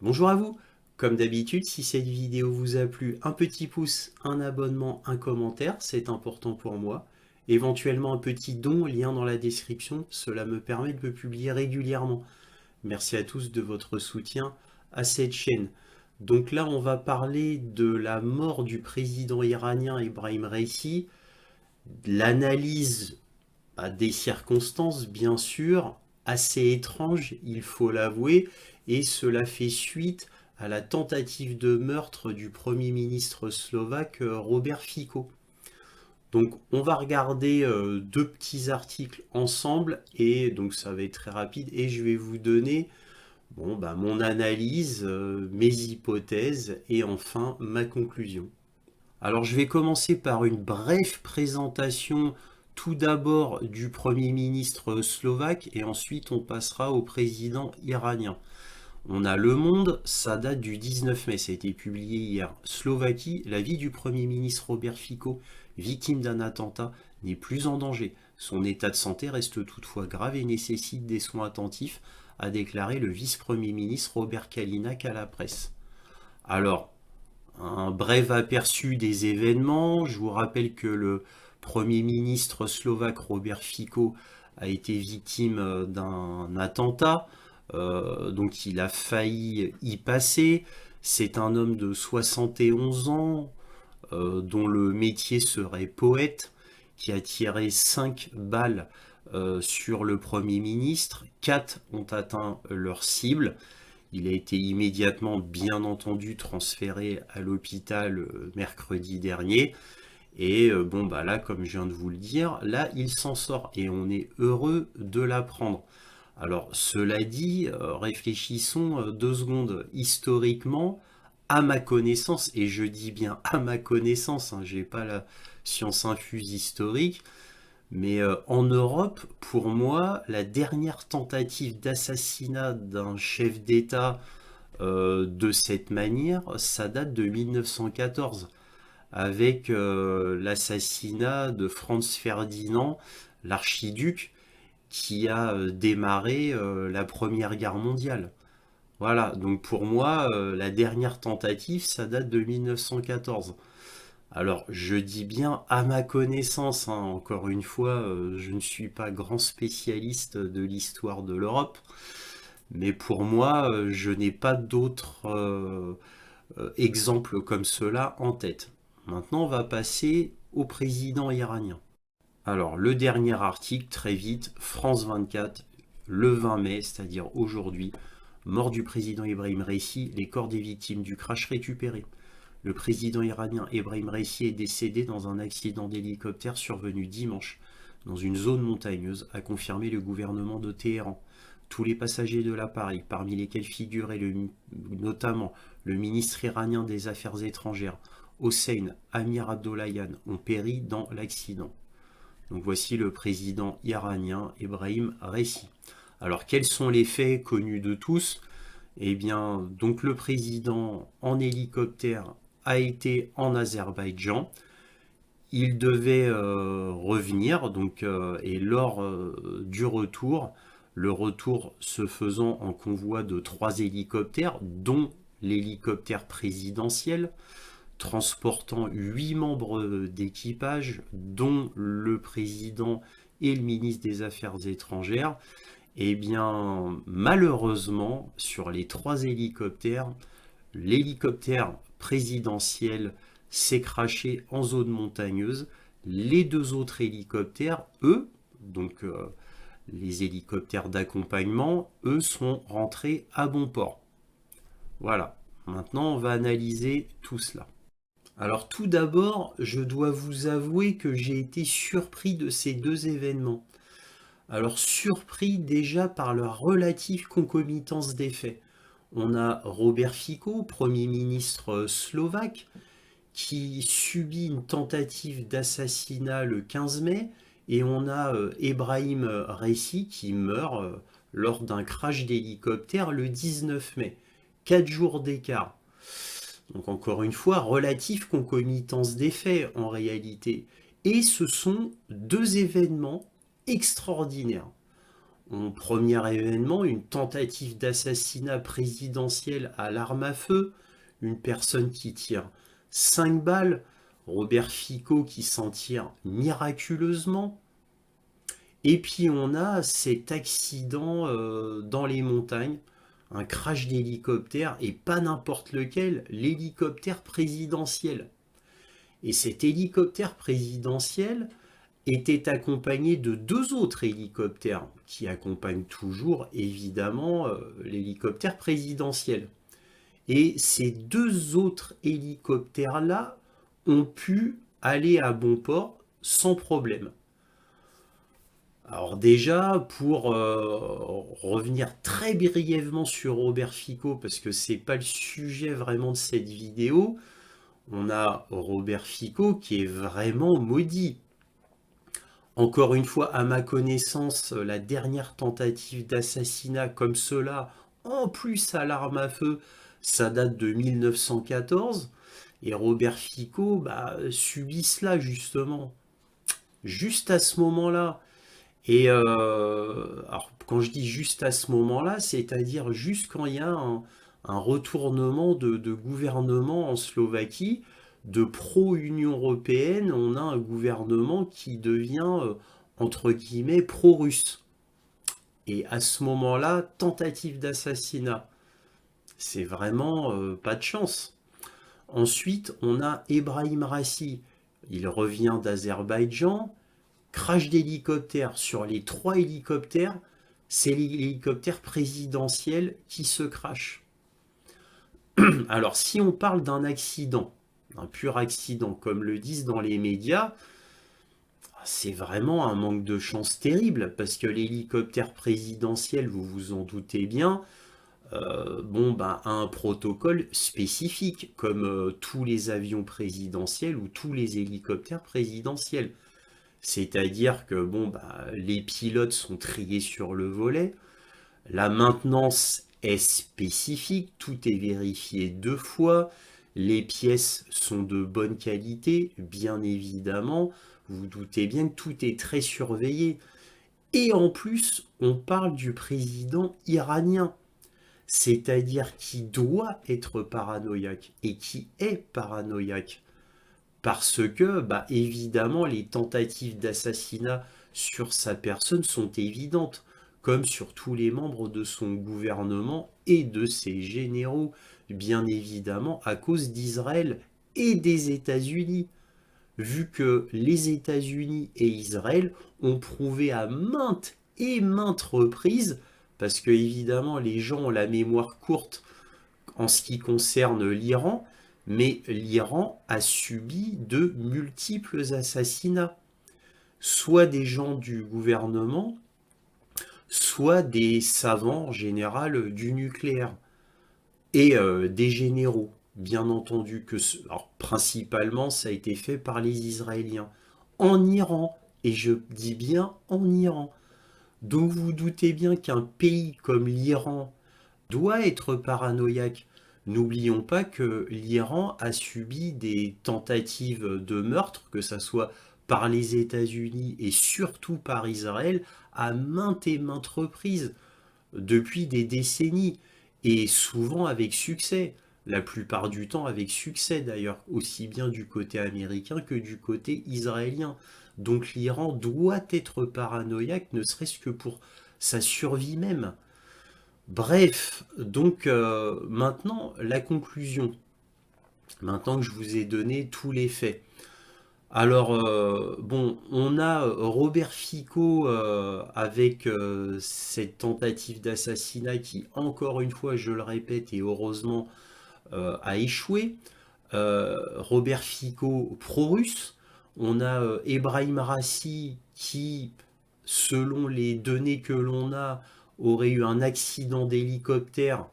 Bonjour à vous. Comme d'habitude, si cette vidéo vous a plu, un petit pouce, un abonnement, un commentaire, c'est important pour moi. Éventuellement un petit don, lien dans la description, cela me permet de me publier régulièrement. Merci à tous de votre soutien à cette chaîne. Donc là, on va parler de la mort du président iranien Ebrahim Raisi, de l'analyse des circonstances, bien sûr, assez étranges, il faut l'avouer, et cela fait suite à la tentative de meurtre du Premier ministre slovaque Robert Fico. Donc on va regarder deux petits articles ensemble, et donc ça va être très rapide, et je vais vous donner mon analyse, mes hypothèses, et enfin ma conclusion. Alors je vais commencer par une brève présentation tout d'abord du Premier ministre slovaque et ensuite on passera au président iranien. On a Le Monde, ça date du 19 mai, ça a été publié hier. Slovaquie, la vie du Premier ministre Robert Fico, victime d'un attentat, n'est plus en danger. Son état de santé reste toutefois grave et nécessite des soins attentifs, a déclaré le vice-premier ministre Robert Kalinak à la presse. Alors, un bref aperçu des événements. Je vous rappelle que le Premier ministre slovaque Robert Fico a été victime d'un attentat, donc il a failli y passer. C'est un homme de 71 ans, dont le métier serait poète, qui a tiré 5 balles sur le Premier ministre. 4 ont atteint leur cible. Il a été immédiatement, bien entendu, transféré à l'hôpital mercredi dernier. Et là, comme je viens de vous le dire, là, il s'en sort et on est heureux de l'apprendre. Alors, cela dit, réfléchissons 2 secondes. Historiquement, à ma connaissance, et je dis bien à ma connaissance, hein, je n'ai pas la science infuse historique, mais en Europe, pour moi, la dernière tentative d'assassinat d'un chef d'État de cette manière, ça date de 1914, avec l'assassinat de Franz Ferdinand, l'archiduc, qui a démarré la Première Guerre mondiale. Voilà, donc pour moi, la dernière tentative, ça date de 1914. Alors, je dis bien à ma connaissance, hein, encore une fois, je ne suis pas grand spécialiste de l'histoire de l'Europe, mais pour moi, je n'ai pas d'autres exemples comme cela en tête. Maintenant, on va passer au président iranien. Alors, le dernier article, très vite, France 24, le 20 mai, c'est-à-dire aujourd'hui, mort du président Ebrahim Raisi, les corps des victimes du crash récupérés. Le président iranien Ebrahim Raisi est décédé dans un accident d'hélicoptère survenu dimanche dans une zone montagneuse, a confirmé le gouvernement de Téhéran. Tous les passagers de l'appareil, parmi lesquels figurait notamment le ministre iranien des Affaires étrangères, Hossein Amir Abdollahian, ont péri dans l'accident. Donc voici le président iranien Ebrahim Raisi. Alors quels sont les faits connus de tous? Eh bien, donc le président en hélicoptère a été en Azerbaïdjan. Il devait revenir, et lors du retour, le retour se faisant en convoi de 3 hélicoptères, dont l'hélicoptère présidentiel, transportant 8 membres d'équipage, dont le président et le ministre des Affaires étrangères. Eh bien, malheureusement, sur les 3 hélicoptères, l'hélicoptère présidentiel s'est crashé en zone montagneuse. Les 2 autres hélicoptères, eux, les hélicoptères d'accompagnement, eux sont rentrés à bon port. Voilà, maintenant on va analyser tout cela. Alors tout d'abord, je dois vous avouer que j'ai été surpris de ces 2 événements. Alors surpris déjà par leur relative concomitance des faits. On a Robert Fico, Premier ministre slovaque, qui subit une tentative d'assassinat le 15 mai, et on a Ebrahim Raisi qui meurt lors d'un crash d'hélicoptère le 19 mai. 4 jours d'écart. Donc encore une fois, relative concomitance des faits en réalité. Et ce sont 2 événements extraordinaires. Premier événement, une tentative d'assassinat présidentiel à l'arme à feu, une personne qui tire 5 balles, Robert Fico qui s'en tire miraculeusement. Et puis on a cet accident dans les montagnes, un crash d'hélicoptère, et pas n'importe lequel, l'hélicoptère présidentiel. Et cet hélicoptère présidentiel était accompagné de deux autres hélicoptères qui accompagnent toujours évidemment l'hélicoptère présidentiel. Et ces deux autres hélicoptères-là ont pu aller à bon port sans problème. Alors déjà, pour revenir très brièvement sur Robert Fico, parce que c'est pas le sujet vraiment de cette vidéo, on a Robert Fico qui est vraiment maudit. Encore une fois, à ma connaissance, la dernière tentative d'assassinat comme cela, en plus à l'arme à feu, ça date de 1914. Et Robert Fico subit cela justement, juste à ce moment-là. Et alors, quand je dis juste à ce moment-là, c'est-à-dire juste quand il y a un retournement de gouvernement en Slovaquie, de pro-Union européenne, on a un gouvernement qui devient, entre guillemets, pro-russe. Et à ce moment-là, tentative d'assassinat. C'est vraiment pas de chance. Ensuite, on a Ebrahim Rassi. Il revient d'Azerbaïdjan, crash d'hélicoptère. Sur les 3 hélicoptères, c'est l'hélicoptère présidentiel qui se crache. Alors, si on parle d'un accident, un pur accident, comme le disent dans les médias, c'est vraiment un manque de chance terrible, parce que l'hélicoptère présidentiel, vous vous en doutez bien, a un protocole spécifique, comme tous les avions présidentiels ou tous les hélicoptères présidentiels. C'est-à-dire que les pilotes sont triés sur le volet, la maintenance est spécifique, tout est vérifié 2 fois, les pièces sont de bonne qualité, bien évidemment, vous vous doutez bien que tout est très surveillé. Et en plus, on parle du président iranien, c'est-à-dire qui doit être paranoïaque et qui est paranoïaque. Parce que, évidemment, les tentatives d'assassinat sur sa personne sont évidentes, comme sur tous les membres de son gouvernement et de ses généraux, bien évidemment, à cause d'Israël et des États-Unis, vu que les États-Unis et Israël ont prouvé à maintes et maintes reprises, parce que évidemment les gens ont la mémoire courte en ce qui concerne l'Iran, mais l'Iran a subi de multiples assassinats, soit des gens du gouvernement, soit des savants en général du nucléaire, et des généraux, bien entendu, alors, principalement ça a été fait par les Israéliens, en Iran, et je dis bien en Iran. Donc vous vous doutez bien qu'un pays comme l'Iran doit être paranoïaque. N'oublions pas que l'Iran a subi des tentatives de meurtre, que ce soit par les États-Unis et surtout par Israël, à maintes et maintes reprises, depuis des décennies, et souvent avec succès. La plupart du temps avec succès d'ailleurs, aussi bien du côté américain que du côté israélien. Donc l'Iran doit être paranoïaque, ne serait-ce que pour sa survie même. Bref, donc maintenant la conclusion, maintenant que je vous ai donné tous les faits. Alors, on a Robert Fico avec cette tentative d'assassinat qui, encore une fois, je le répète, et heureusement, a échoué. Robert Fico pro-russe. On a Ebrahim Rassi qui, selon les données que l'on a, aurait eu un accident d'hélicoptère,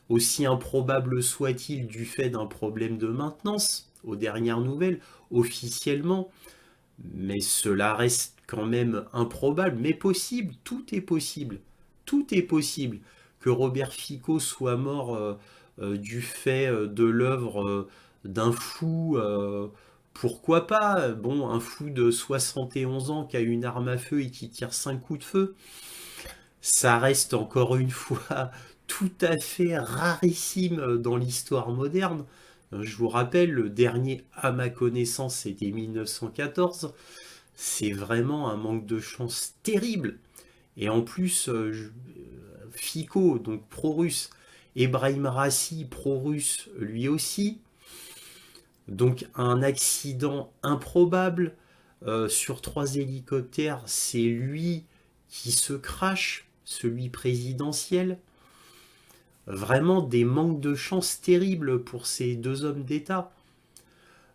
aussi improbable soit-il du fait d'un problème de maintenance, aux dernières nouvelles, officiellement, mais cela reste quand même improbable, mais possible, tout est possible. Tout est possible que Robert Fico soit mort du fait de l'œuvre d'un fou, pourquoi pas, bon, un fou de 71 ans qui a une arme à feu et qui tire 5 coups de feu. Ça reste encore une fois tout à fait rarissime dans l'histoire moderne. Je vous rappelle, le dernier, à ma connaissance, c'était 1914. C'est vraiment un manque de chance terrible. Et en plus, Fico, donc pro-russe, Ebrahim Rassi, pro-russe, lui aussi. Donc un accident improbable sur 3 hélicoptères, c'est lui qui se crache, celui présidentiel. Vraiment des manques de chance terribles pour ces deux hommes d'État.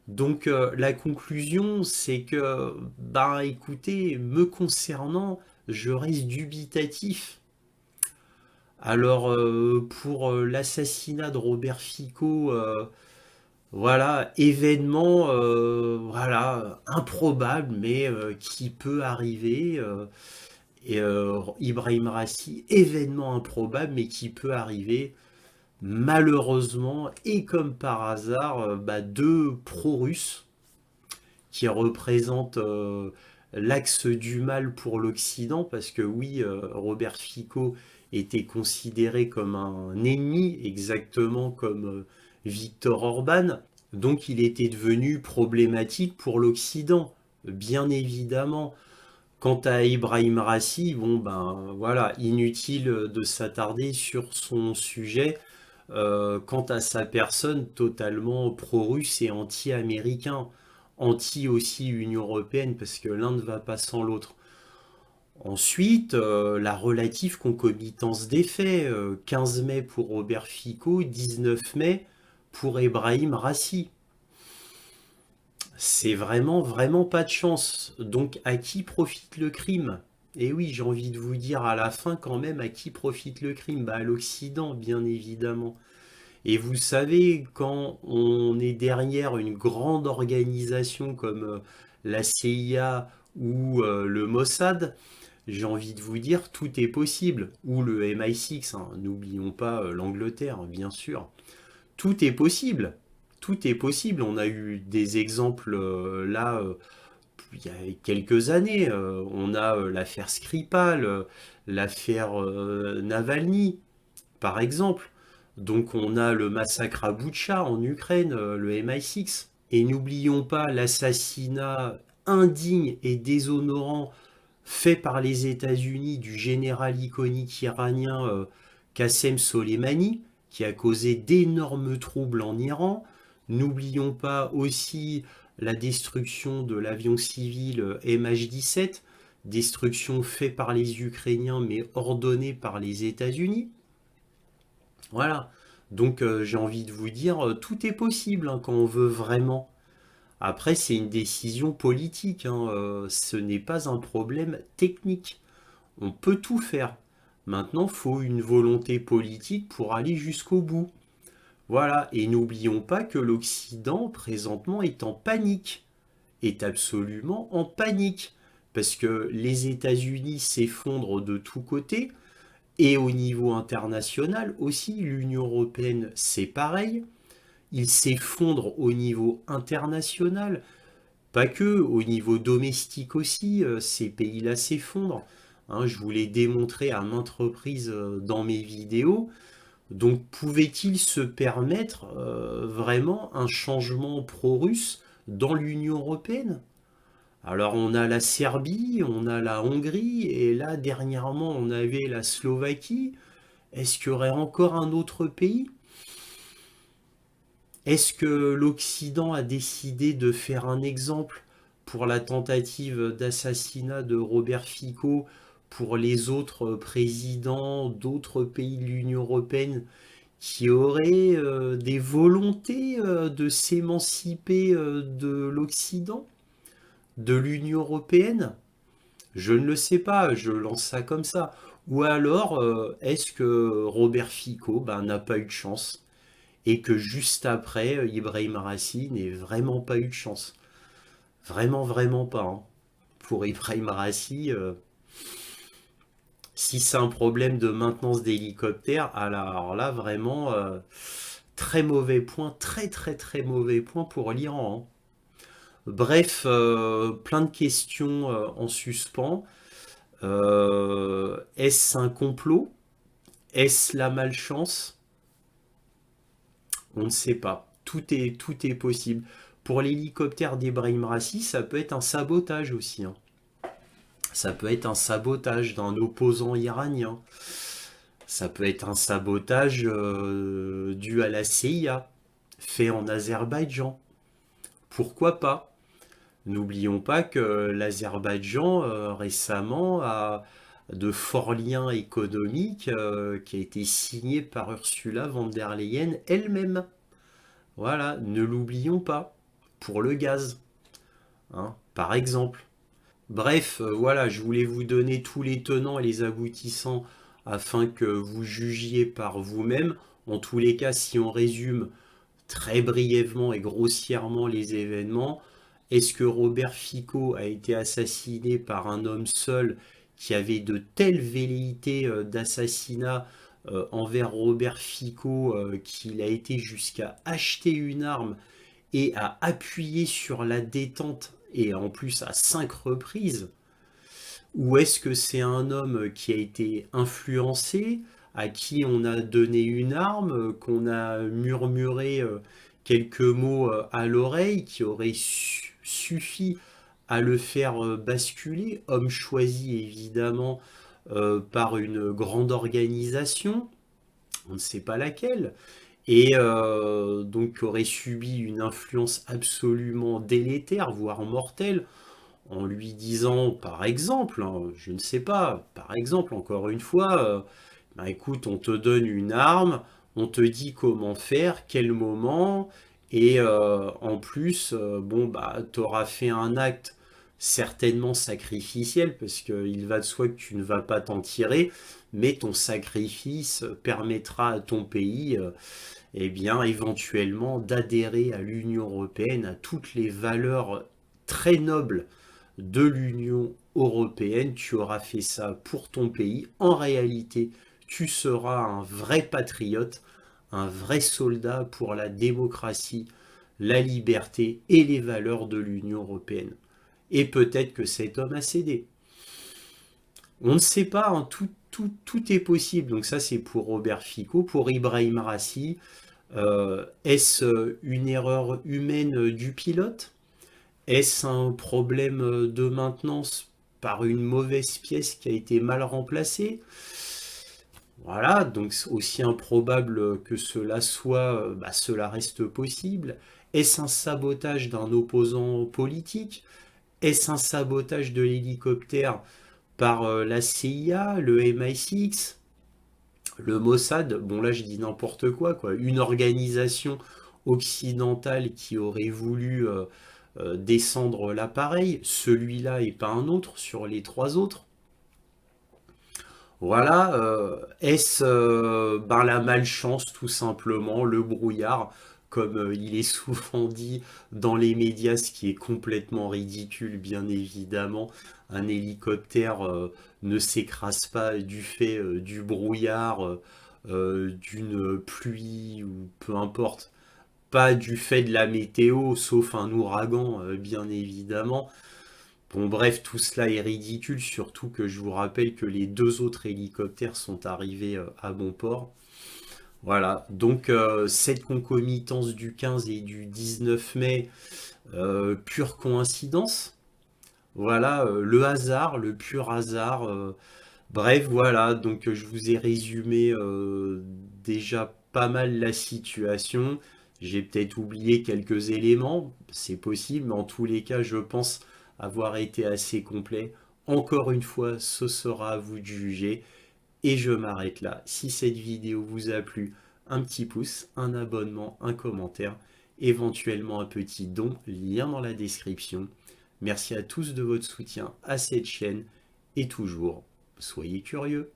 Donc la conclusion, c'est que, bah écoutez, me concernant, je reste dubitatif. Alors pour l'assassinat de Robert Fico, voilà, événement, voilà, improbable, mais qui peut arriver. Et Ibrahim Rassi, événement improbable, mais qui peut arriver. Malheureusement, et comme par hasard, bah, deux pro-russes qui représentent l'axe du mal pour l'Occident, parce que oui, Robert Fico était considéré comme un ennemi, exactement comme Viktor Orban, donc il était devenu problématique pour l'Occident, bien évidemment. Quant à Ibrahim Rassi, bon ben voilà, inutile de s'attarder sur son sujet. Quant à sa personne, totalement pro-russe et anti-américain, anti aussi Union européenne, parce que l'un ne va pas sans l'autre. Ensuite, la relative concomitance des faits, 15 mai pour Robert Fico, 19 mai pour Ebrahim Rassi. C'est vraiment, vraiment pas de chance. Donc, à qui profite le crime? Et oui, j'ai envie de vous dire à la fin quand même à qui profite le crime. Bah, à l'Occident, bien évidemment. Et vous savez, quand on est derrière une grande organisation comme la CIA ou le Mossad, j'ai envie de vous dire, tout est possible. Ou le MI6, hein, n'oublions pas l'Angleterre, bien sûr. Tout est possible. Tout est possible. On a eu des exemples là, il y a quelques années. On a l'affaire Skripal, l'affaire Navalny, par exemple. Donc on a le massacre à Boutcha en Ukraine, le MI6. Et n'oublions pas l'assassinat indigne et déshonorant fait par les États-Unis du général iconique iranien Qassem Soleimani, qui a causé d'énormes troubles en Iran. N'oublions pas aussi la destruction de l'avion civil MH17, destruction faite par les Ukrainiens mais ordonnée par les États-Unis. Voilà. Donc j'ai envie de vous dire, tout est possible hein, quand on veut vraiment. Après, c'est une décision politique, hein, ce n'est pas un problème technique. On peut tout faire. Maintenant, il faut une volonté politique pour aller jusqu'au bout. Voilà, et n'oublions pas que l'Occident, présentement, est en panique. Est absolument en panique. Parce que les États-Unis s'effondrent de tous côtés, et au niveau international aussi, l'Union européenne, c'est pareil. Il s'effondre au niveau international, pas que, au niveau domestique aussi, ces pays-là s'effondrent. Hein, je vous l'ai démontré à maintes reprises dans mes vidéos. Donc pouvait-il se permettre vraiment un changement pro-russe dans l'Union européenne? Alors on a la Serbie, on a la Hongrie, et là dernièrement on avait la Slovaquie. Est-ce qu'il y aurait encore un autre pays? Est-ce que l'Occident a décidé de faire un exemple pour la tentative d'assassinat de Robert Fico pour les autres présidents d'autres pays de l'Union européenne qui auraient des volontés de s'émanciper de l'Occident, de l'Union européenne? Je ne le sais pas, je lance ça comme ça. Ou alors, est-ce que Robert Fico ben, n'a pas eu de chance et que juste après, Ibrahim Rassi n'ait vraiment pas eu de chance? Vraiment, vraiment pas. Hein. Pour Ibrahim Rassi, si c'est un problème de maintenance d'hélicoptère, alors là, vraiment, très mauvais point, très, très, très mauvais point pour l'Iran. Hein. Bref, plein de questions en suspens. Est-ce un complot? Est-ce la malchance? On ne sait pas. Tout est possible. Pour l'hélicoptère d'Ebrahim Rassi, ça peut être un sabotage aussi, hein. Ça peut être un sabotage d'un opposant iranien. Ça peut être un sabotage dû à la CIA, fait en Azerbaïdjan. Pourquoi pas? N'oublions pas que l'Azerbaïdjan récemment a de forts liens économiques qui a été signé par Ursula von der Leyen elle-même. Voilà, ne l'oublions pas. Pour le gaz, hein, par exemple. Bref, voilà, je voulais vous donner tous les tenants et les aboutissants afin que vous jugiez par vous-même. En tous les cas, si on résume très brièvement et grossièrement les événements, est-ce que Robert Fico a été assassiné par un homme seul qui avait de telles velléités d'assassinat envers Robert Fico qu'il a été jusqu'à acheter une arme et à appuyer sur la détente et en plus à 5 reprises? Ou est-ce que c'est un homme qui a été influencé, à qui on a donné une arme, qu'on a murmuré quelques mots à l'oreille, qui aurait suffi à le faire basculer, homme choisi évidemment par une grande organisation, on ne sait pas laquelle, et donc aurait subi une influence absolument délétère, voire mortelle, en lui disant, par exemple, hein, je ne sais pas, par exemple, encore une fois, bah, écoute, on te donne une arme, on te dit comment faire, quel moment, et en plus, bon, bah, t'auras fait un acte certainement sacrificiel, parce qu'il va de soi que tu ne vas pas t'en tirer, mais ton sacrifice permettra à ton pays, eh bien, éventuellement, d'adhérer à l'Union européenne, à toutes les valeurs très nobles de l'Union européenne. Tu auras fait ça pour ton pays. En réalité, tu seras un vrai patriote, un vrai soldat pour la démocratie, la liberté et les valeurs de l'Union européenne. Et peut-être que cet homme a cédé. On ne sait pas, hein, tout est possible. Donc ça, c'est pour Robert Fico. Pour Ibrahim Rassi, est-ce une erreur humaine du pilote? Est-ce un problème de maintenance par une mauvaise pièce qui a été mal remplacée? Voilà, donc c'est aussi improbable que cela soit, bah, cela reste possible. Est-ce un sabotage d'un opposant politique? Est-ce un sabotage de l'hélicoptère par la CIA, le MI6, le Mossad? Bon là je dis n'importe quoi. Une organisation occidentale qui aurait voulu descendre l'appareil, celui-là et pas un autre sur les 3 autres. Voilà, est-ce ben, la malchance tout simplement, le brouillard, comme il est souvent dit dans les médias, ce qui est complètement ridicule bien évidemment. Un hélicoptère ne s'écrase pas du fait du brouillard, d'une pluie ou peu importe, pas du fait de la météo, sauf un ouragan, bien évidemment. Bon, bref, tout cela est ridicule, surtout que je vous rappelle que les 2 autres hélicoptères sont arrivés à bon port. Voilà, donc cette concomitance du 15 et du 19 mai, pure coïncidence. Voilà, le hasard, le pur hasard. Bref, voilà, donc je vous ai résumé déjà pas mal la situation. J'ai peut-être oublié quelques éléments, c'est possible, mais en tous les cas, je pense avoir été assez complet. Encore une fois, ce sera à vous de juger. Et je m'arrête là. Si cette vidéo vous a plu, un petit pouce, un abonnement, un commentaire, éventuellement un petit don, lien dans la description. Merci à tous de votre soutien à cette chaîne et toujours, soyez curieux.